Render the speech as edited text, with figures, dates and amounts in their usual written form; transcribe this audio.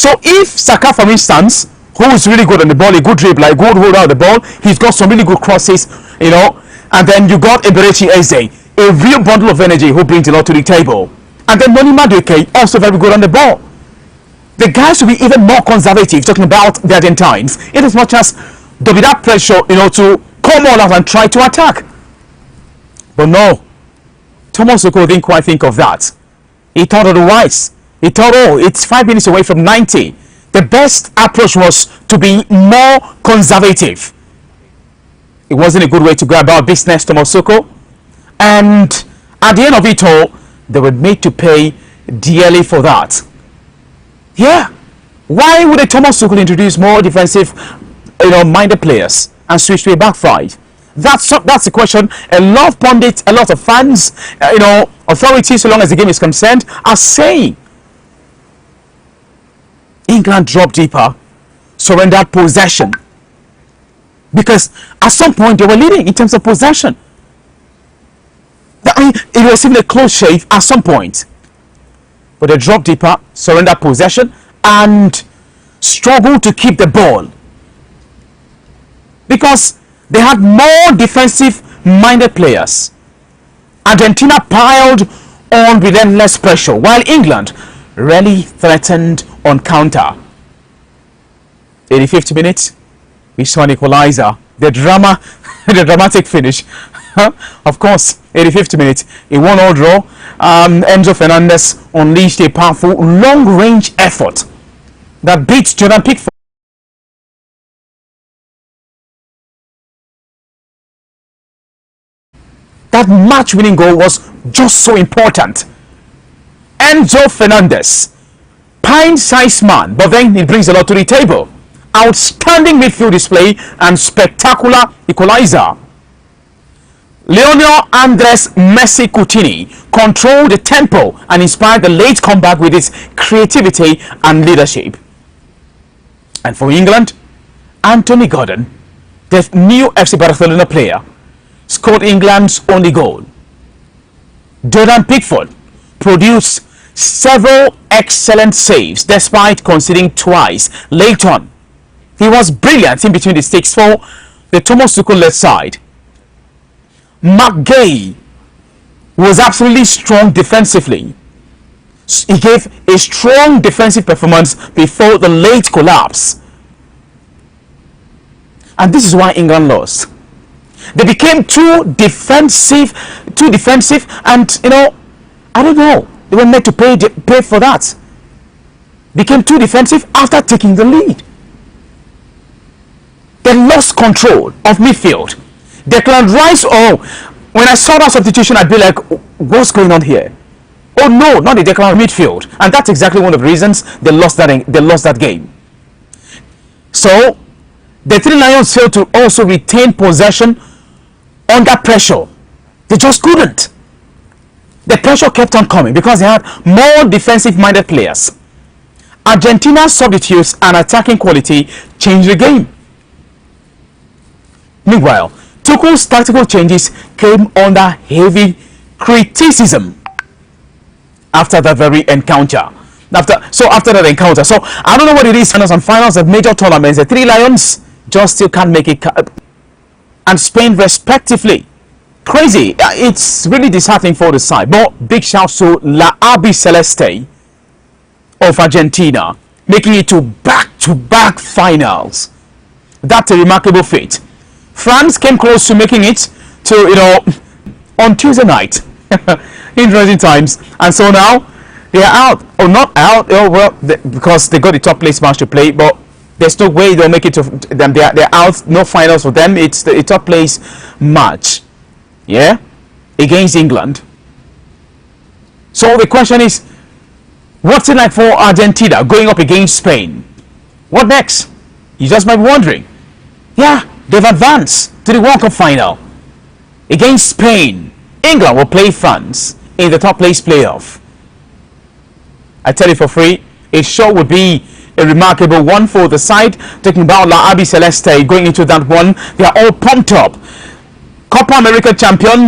So if Saka, for instance, who is really good on the ball, a good dribbler, a good holder of the ball, he's got some really good crosses, and then you got Eberechi Eze, a real bundle of energy who brings a lot to the table. And then Noni Madueke, also very good on the ball. The guys will be even more conservative, talking about the Argentines, in as much as there'll be that pressure, to come all out and try to attack. But no, Thomas Tuchel didn't quite think of that. He thought otherwise. He thought, oh, it's 5 minutes away from 90. The best approach was to be more conservative. It wasn't a good way to go about business, Thomas Tuchel. And at the end of it all, they were made to pay dearly for that. Yeah. Why would a Thomas Tuchel introduce more defensive, minded players and switch to a back five? That's the question. A lot of pundits, a lot of fans, authorities, so long as the game is concerned, are saying England dropped deeper, surrendered possession, because at some point they were leading in terms of possession. It was even a close shave at some point, but they dropped deeper, surrendered possession, and struggled to keep the ball because they had more defensive-minded players. Argentina piled on relentless pressure, while England really threatened on counter. 85th minute, we saw an equalizer. The dramatic finish. Of course, 85th minute, a 1-1 draw. Enzo Fernandez unleashed a powerful long-range effort that beat Jordan Pickford. That match-winning goal was just so important. Enzo Fernandez, pint-sized man, but then he brings a lot to the table. Outstanding midfield display and spectacular equalizer. Lionel Andres Messi Coutinho controlled the tempo and inspired the late comeback with his creativity and leadership. And for England, Anthony Gordon, the new FC Barcelona player, scored England's only goal. Jordan Pickford produced several excellent saves despite conceding twice late on. He was brilliant in between the sticks for the Thomas Tuchel-led side. McGay was absolutely strong defensively. He gave a strong defensive performance before the late collapse. And this is why England lost. They became too defensive, and I don't know. They were made to pay for that. Became too defensive after taking the lead. They lost control of midfield. Declan Rice, when I saw that substitution, I'd be like, what's going on here? Oh no, not the Declan midfield. And that's exactly one of the reasons they lost that game. So the Three Lions failed to also retain possession under pressure. They just couldn't. The pressure kept on coming because they had more defensive-minded players. Argentina's substitutes and attacking quality changed the game. Meanwhile, Tuchel's tactical changes came under heavy criticism after that very encounter. After that encounter. So I don't know what it is. Finals of major tournaments. The Three Lions just still can't make it, and Spain respectively. Crazy. It's really disheartening for the side. But big shouts to La Albiceleste of Argentina, making it to back-to-back finals. That's a remarkable feat. France came close to making it to, on Tuesday night. Interesting times. And so now they are out. Or not out. Because they got the top place match to play. But there's no way they'll make it to them. They're out. No finals for them. It's the top place match. Yeah? Against England. So the question is, what's it like for Argentina going up against Spain? What next? You just might be wondering. Yeah, they've advanced to the World Cup final against Spain. England will play France in the top place playoff. I tell you for free, it sure would be a remarkable one for the side. Talking about La Albiceleste going into that one, they are all pumped up. Copa America champions.